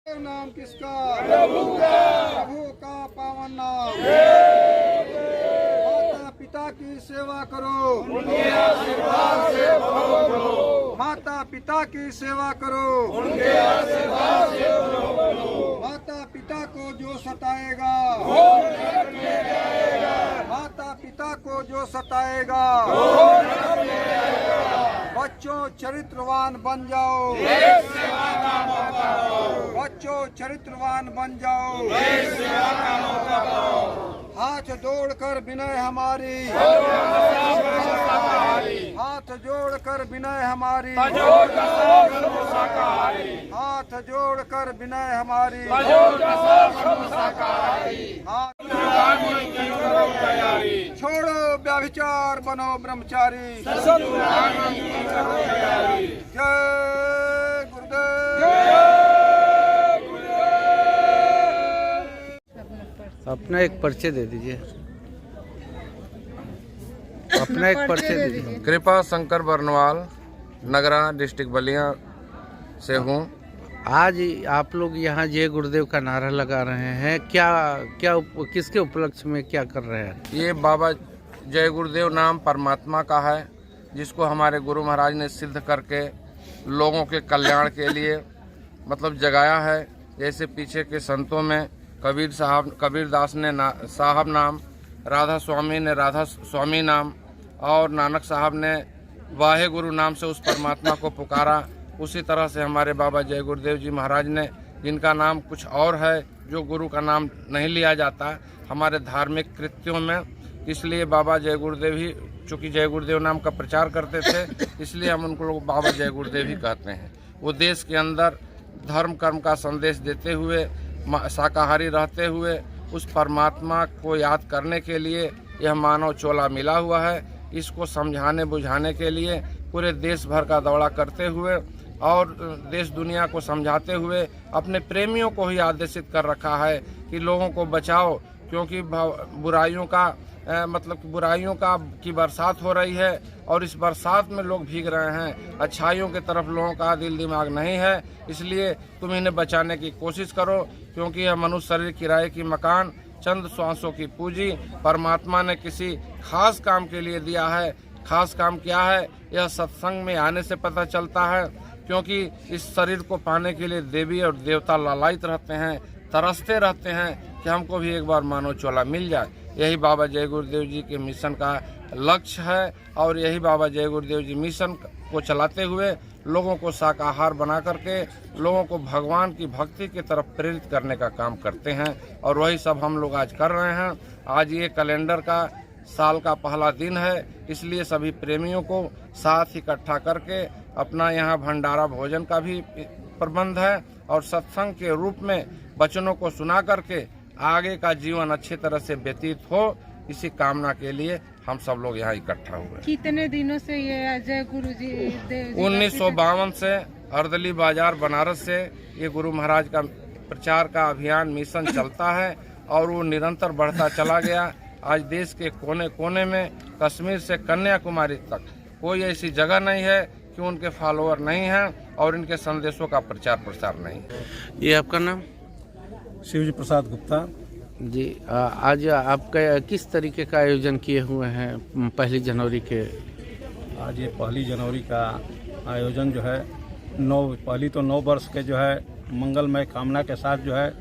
नाम किसका? प्रभु का पावन नाम। माता पिता की सेवा करो, उनके आशीर्वाद से भलो भलो। माता पिता की सेवा करो, उनके आशीर्वाद से भलो भलो। माता पिता को जो सताएगा वो नरक में जाएगा। माता पिता को जो सताएगा वो नरक में जाएगा। बच्चों चरित्रवान बन जाओ, देश सेवा का मौका पाओ। बच्चों चरित्रवान बन जाओ, देश सेवा का मौका पाओ। हाथ जोड़कर विनय हमारी, हाथ जोड़कर विनय हमारी, हाथ जोड़कर विनय हमारी। छोड़ो व्यभिचार बनो ब्रह्मचारी। जय गुरुदेव। अपना एक पर्चे दे दीजिए, अपना एक पर्चे दे दीजिए। कृपा शंकर बर्नवाल, नगरा, डिस्ट्रिक्ट बलिया से हूँ। आज आप लोग यहाँ जय गुरुदेव का नारा लगा रहे हैं, किसके उपलक्ष्य में क्या कर रहे हैं? ये बाबा जय गुरुदेव नाम परमात्मा का है, जिसको हमारे गुरु महाराज ने सिद्ध करके लोगों के कल्याण के लिए मतलब जगाया है। जैसे पीछे के संतों में कबीरदास ने साहब नाम, राधा स्वामी ने राधा स्वामी नाम और नानक साहब ने वाहे गुरु नाम से उस परमात्मा को पुकारा। उसी तरह से हमारे बाबा जय गुरुदेव जी महाराज ने, जिनका नाम कुछ और है, जो गुरु का नाम नहीं लिया जाता हमारे धार्मिक कृत्यों में, इसलिए बाबा जय गुरुदेव ही, चूँकि जय गुरुदेव नाम का प्रचार करते थे, इसलिए हम उनको लोग बाबा जय गुरुदेव ही कहते हैं। वो देश के अंदर धर्म कर्म का संदेश देते हुए, शाकाहारी रहते हुए, उस परमात्मा को याद करने के लिए यह मानव चोला मिला हुआ है। इसको समझाने बुझाने के लिए पूरे देश भर का दौरा करते हुए और देश दुनिया को समझाते हुए अपने प्रेमियों को ही आदेशित कर रखा है कि लोगों को बचाओ, क्योंकि बुराइयों का की बरसात हो रही है और इस बरसात में लोग भीग रहे हैं। अच्छाइयों की तरफ लोगों का दिल दिमाग नहीं है, इसलिए तुम इन्हें बचाने की कोशिश करो, क्योंकि यह मनुष्य शरीर किराए की मकान, चंद श्वासों की पूंजी परमात्मा ने किसी खास काम के लिए दिया है। खास काम क्या है, यह सत्संग में आने से पता चलता है, क्योंकि इस शरीर को पाने के लिए देवी और देवता लालायित रहते हैं, तरसते रहते हैं कि हमको भी एक बार मानव चोला मिल जाए। यही बाबा जय गुरुदेव जी के मिशन का लक्ष्य है और यही बाबा जय गुरुदेव जी मिशन को चलाते हुए लोगों को शाकाहार बना करके लोगों को भगवान की भक्ति की तरफ प्रेरित करने का काम करते हैं और वही सब हम लोग आज कर रहे हैं। आज ये कैलेंडर का साल का पहला दिन है, इसलिए सभी प्रेमियों को साथ इकट्ठा करके अपना यहाँ भंडारा भोजन का भी प्रबंध है और सत्संग के रूप में वचनों को सुना करके आगे का जीवन अच्छी तरह से व्यतीत हो, इसी कामना के लिए हम सब लोग यहाँ इकट्ठा हुए। कितने दिनों से ये जय गुरु जी 1952 से अर्दली बाजार बनारस से ये गुरु महाराज का प्रचार का अभियान मिशन चलता है और वो निरंतर बढ़ता चला गया। आज देश के कोने कोने में, कश्मीर से कन्याकुमारी तक कोई ऐसी जगह नहीं है कि उनके फॉलोअर नहीं हैं और इनके संदेशों का प्रचार प्रसार नहीं है। ये आपका नाम? शिवजी प्रसाद गुप्ता जी। आज आपका किस तरीके का आयोजन किए हुए हैं 1 जनवरी के? आज ये 1 जनवरी का आयोजन जो है पहली तो 9 वर्ष के जो है मंगलमय कामना के साथ जो है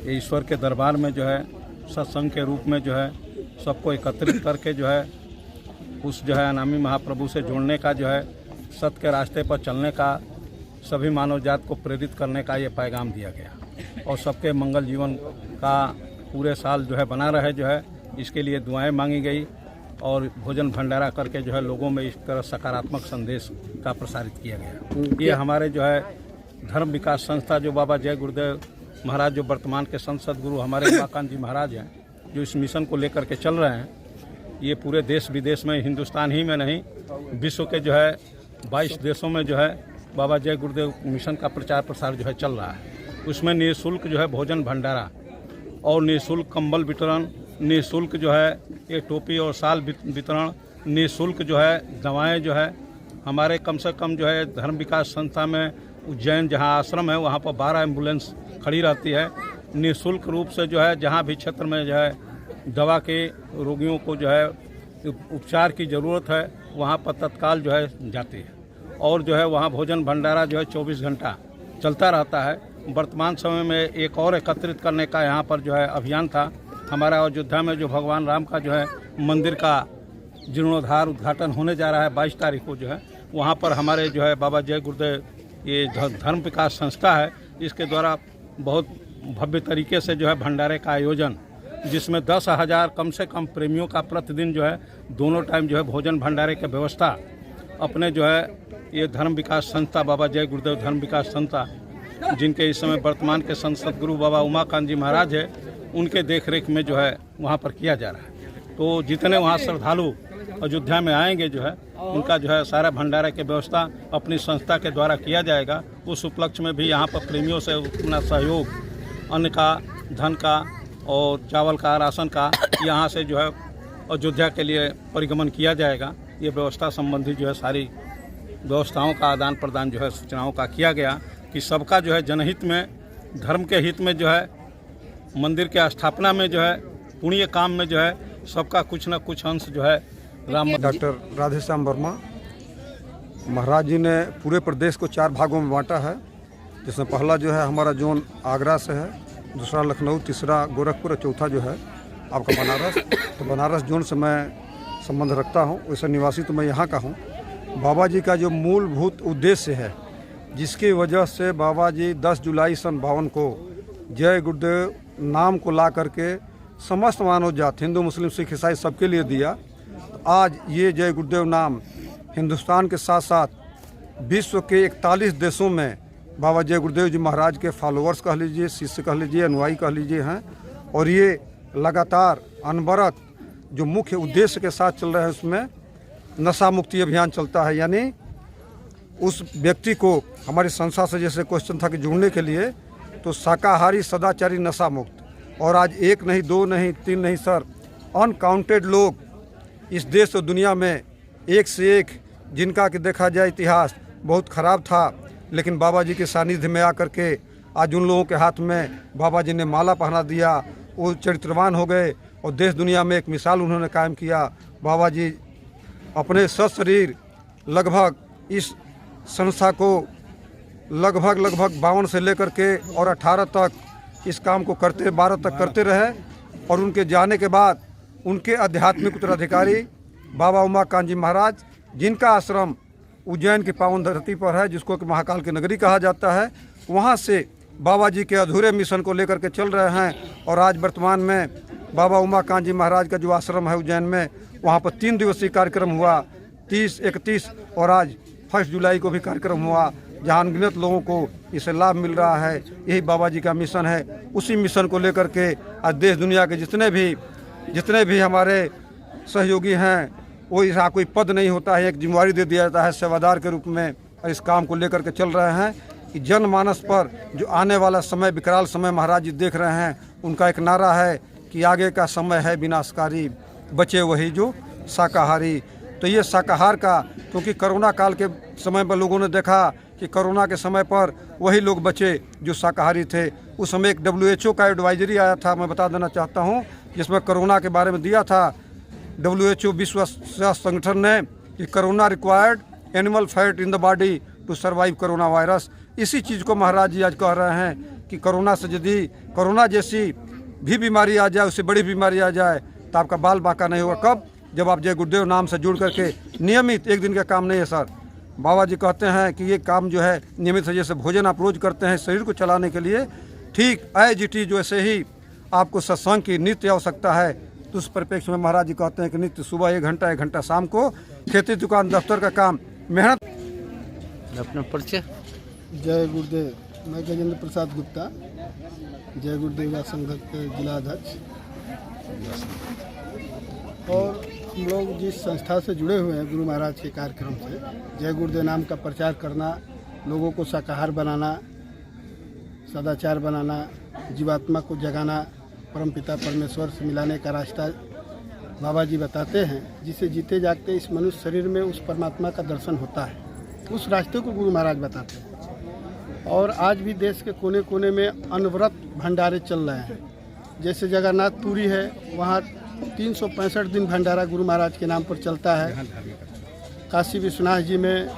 ये ईश्वर के दरबार में जो है सत्संग के रूप में जो है सबको एकत्रित करके जो है उस जो है अनामी महाप्रभु से जुड़ने का, जो है सत्य के रास्ते पर चलने का, सभी मानव जात को प्रेरित करने का ये पैगाम दिया गया और सबके मंगल जीवन का पूरे साल जो है बना रहे, जो है इसके लिए दुआएं मांगी गई और भोजन भंडारा करके जो है लोगों में इस तरह सकारात्मक संदेश का प्रसारित किया गया। ये हमारे जो है धर्म विकास संस्था, जो बाबा जय गुरुदेव महाराज, जो वर्तमान के संत सदगुरु हमारे उमाकांत जी महाराज हैं, जो इस मिशन को लेकर के चल रहे हैं, ये पूरे देश विदेश में, हिंदुस्तान ही में नहीं, विश्व के जो है 22 देशों में जो है बाबा जय गुरुदेव मिशन का प्रचार प्रसार जो है चल रहा है। उसमें निःशुल्क जो है भोजन भंडारा और निःशुल्क कंबल वितरण, निःशुल्क जो है ये टोपी और शाल वितरण, निःशुल्क जो है दवाएं जो है हमारे कम से कम जो है धर्म विकास संस्था में उज्जैन जहाँ आश्रम है वहाँ पर 12 एम्बुलेंस खड़ी रहती है। निःशुल्क रूप से जो है जहाँ भी क्षेत्र में जो है दवा के रोगियों को जो है उपचार की ज़रूरत है वहाँ पर तत्काल जो है जाती है। और जो है वहाँ भोजन भंडारा जो है 24 घंटा चलता रहता है। वर्तमान समय में एक और एकत्रित करने का यहाँ पर जो है अभियान था। हमारा अयोध्या में जो भगवान राम का जो है मंदिर का जीर्णोद्धार उद्घाटन होने जा रहा है 22 तारीख को जो है, वहाँ पर हमारे जो है बाबा जय गुरुदेव ये धर्म विकास संस्था है, इसके द्वारा बहुत भव्य तरीके से जो है भंडारे का आयोजन, जिसमें 10,000 कम से कम प्रेमियों का प्रतिदिन जो है दोनों टाइम जो है भोजन भंडारे की व्यवस्था अपने जो है ये धर्म विकास संस्था बाबा जय गुरुदेव धर्म विकास संस्था, जिनके इस समय वर्तमान के संत सदगुरु बाबा उमाकांत जी महाराज है, उनके देखरेख में जो है वहाँ पर किया जा रहा है। तो जितने वहाँ श्रद्धालु अयोध्या में आएंगे जो है उनका जो है सारा भंडारा की व्यवस्था अपनी संस्था के द्वारा किया जाएगा। उस उपलक्ष्य में भी यहाँ पर प्रेमियों से अपना सहयोग अन्न का, धन का और चावल का, राशन का यहाँ से जो है अयोध्या के लिए परिगमन किया जाएगा। ये व्यवस्था संबंधी जो है सारी व्यवस्थाओं का आदान प्रदान जो है सूचनाओं का किया गया कि सबका जो है जनहित में, धर्म के हित में जो है मंदिर के स्थापना में जो है पुण्य काम में जो है सबका कुछ न कुछ अंश जो है राम। डॉक्टर राधेश्याम वर्मा महाराज जी ने पूरे प्रदेश को 4 भागों में बांटा है, जिसमें पहला जो है हमारा जोन आगरा से है, दूसरा लखनऊ, तीसरा गोरखपुर और चौथा जो है आपका बनारस। तो बनारस जोन से मैं संबंध रखता हूँ, वैसे निवासी तो मैं यहाँ का हूँ। बाबा जी का जो मूलभूत उद्देश्य है, जिसकी वजह से बाबा जी 10 जुलाई सन 52 को जय गुरुदेव नाम को ला करके समस्त मानव जात, हिंदू मुस्लिम सिख ईसाई सबके लिए दिया। आज ये जय गुरुदेव नाम हिंदुस्तान के साथ साथ विश्व के 41 देशों में बाबा जय गुरुदेव जी महाराज के फॉलोअर्स कह लीजिए, शिष्य कह लीजिए, अनुयायी कह लीजिए हैं। और ये लगातार अनवरत जो मुख्य उद्देश्य के साथ चल रहे हैं, उसमें नशा मुक्ति अभियान चलता है। यानी उस व्यक्ति को हमारी संस्था से जैसे क्वेश्चन था कि जुड़ने के लिए, तो शाकाहारी, सदाचारी, नशा मुक्त। और आज 1 नहीं, 2 नहीं, 3 नहीं सर, अनकाउंटेड लोग इस देश और दुनिया में एक से एक, जिनका कि देखा जाए इतिहास बहुत ख़राब था, लेकिन बाबा जी के सानिध्य में आकर के आज उन लोगों के हाथ में बाबा जी ने माला पहना दिया, वो चरित्रवान हो गए और देश दुनिया में एक मिसाल उन्होंने कायम किया। बाबा जी अपने सशरीर लगभग इस संस्था को लगभग 52 से लेकर के और 18 तक इस काम को करते, 12 तक करते रहे। और उनके जाने के बाद उनके आध्यात्मिक उत्तराधिकारी बाबा उमाकांत जी महाराज, जिनका आश्रम उज्जैन की पावन धरती पर है, जिसको कि महाकाल की नगरी कहा जाता है, वहाँ से बाबा जी के अधूरे मिशन को लेकर के चल रहे हैं। और आज वर्तमान में बाबा उमाकांत जी महाराज का जो आश्रम है उज्जैन में, वहाँ पर 3 दिवसीय कार्यक्रम हुआ, 30, 31 और आज 1 जुलाई को भी कार्यक्रम हुआ, जहाँ अनगिनत लोगों को इससे लाभ मिल रहा है। यही बाबा जी का मिशन है। उसी मिशन को लेकर के आज देश दुनिया के जितने भी हमारे सहयोगी हैं, वो यहाँ कोई पद नहीं होता है, एक जिम्मेवारी दे दिया जाता है सेवादार के रूप में, और इस काम को लेकर के चल रहे हैं कि जनमानस पर जो आने वाला समय, विकराल समय महाराज जी देख रहे हैं, उनका एक नारा है कि आगे का समय है विनाशकारी, बचे वही जो शाकाहारी। तो ये शाकाहार का, क्योंकि कोरोना काल के समय पर लोगों ने देखा कि कोरोना के समय पर वही लोग बचे जो शाकाहारी थे। उस समय एक WHO का एडवाइजरी आया था, मैं बता देना चाहता हूँ, जिसमें कोरोना के बारे में दिया था WHO विश्व स्वास्थ्य संगठन ने कि corona required animal fat in the body to survive corona virus. इसी चीज़ को महाराज जी आज कह रहे हैं कि कोरोना से यदि कोरोना जैसी भी बीमारी आ जाए, उससे बड़ी बीमारी आ जाए, तो आपका बाल बाका नहीं होगा। कब? जब आप जय गुरुदेव नाम से जुड़ करके नियमित, एक दिन का काम नहीं है सर। बाबा जी कहते हैं कि ये काम जो है नियमित है, जैसे भोजन आप रोज करते हैं शरीर को चलाने के लिए, ठीक एज इट इज वैसे ही आपको सत्संग की नित्य आवश्यकता है। तो उस परिप्रेक्ष्य में महाराज जी कहते हैं कि नित्य सुबह 1 घंटा 1 घंटा शाम को, खेती दुकान दफ्तर का काम, मेहनत। अपना परिचय। जय गुरुदेव, मैं गजेंद्र प्रसाद गुप्ता, जय गुरुदेव संघ के जिला अध्यक्ष। और हम लोग जिस संस्था से जुड़े हुए हैं गुरु महाराज के कार्यक्रम से, जय गुरुदेव नाम का प्रचार करना, लोगों को शाकाहार बनाना, सदाचार बनाना, जीवात्मा को जगाना, परमपिता परमेश्वर से मिलाने का रास्ता बाबा जी बताते हैं, जिसे जीते जागते इस मनुष्य शरीर में उस परमात्मा का दर्शन होता है। उस रास्ते को गुरु महाराज बताते हैं। और आज भी देश के कोने कोने में अनवरत भंडारे चल रहे हैं। जैसे जगन्नाथपुरी है, वहाँ 365 दिन भंडारा गुरु महाराज के नाम पर चलता है। काशी विश्वनाथ जी में,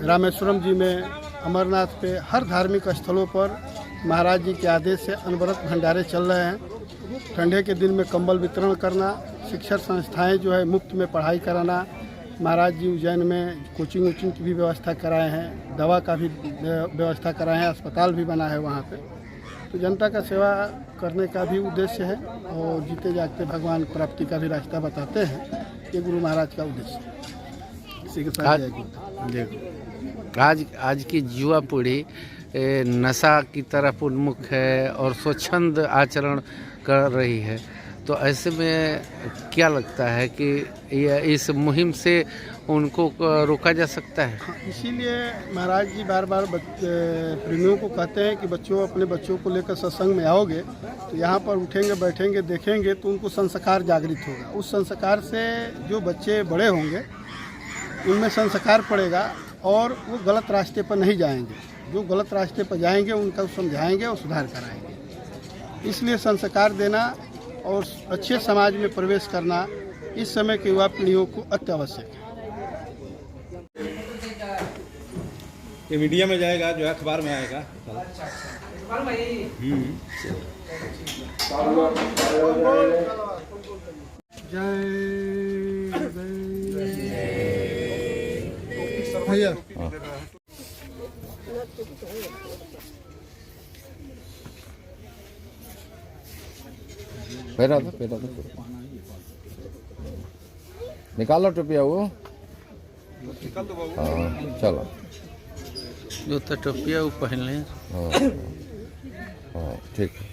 रामेश्वरम जी में, अमरनाथ पे, हर धार्मिक स्थलों पर महाराज जी के आदेश से अनवरत भंडारे चल रहे हैं। ठंडे के दिन में कंबल वितरण करना, शिक्षण संस्थाएं जो है मुफ्त में पढ़ाई कराना। महाराज जी उज्जैन में कोचिंग वोचिंग की भी व्यवस्था कराए हैं, दवा का भी व्यवस्था कराए हैं, अस्पताल भी बना है वहाँ पे। तो जनता का सेवा करने का भी उद्देश्य है और जीते जागते भगवान प्राप्ति का भी रास्ता बताते हैं। ये गुरु महाराज का उद्देश्य है। इसी के साथ जय गुरुदेव। देखो आज की युवा पीढ़ी नशा की तरफ उन्मुख है और स्वच्छंद आचरण कर रही है, तो ऐसे में क्या लगता है कि इस मुहिम से उनको रोका जा सकता है? हाँ, इसीलिए महाराज जी बार बार प्रेमियों को कहते हैं कि बच्चों, अपने बच्चों को लेकर सत्संग में आओगे तो यहाँ पर उठेंगे, बैठेंगे, देखेंगे तो उनको संस्कार जागृत होगा। उस संस्कार से जो बच्चे बड़े होंगे उनमें संस्कार पड़ेगा और वो गलत रास्ते पर नहीं जाएंगे। जो गलत रास्ते पर जाएंगे उनका समझाएंगे और सुधार कराएंगे। इसलिए संस्कार देना और अच्छे समाज में प्रवेश करना इस समय के युवा पीढ़ियों को अत्यावश्यक है। ये मीडिया में जाएगा, जो है अखबार में आएगा। भैया पैरा निकालो टोपिया वो। हाँ, चलो जो तो टोपिया वो पहन लें। हाँ ठीक है।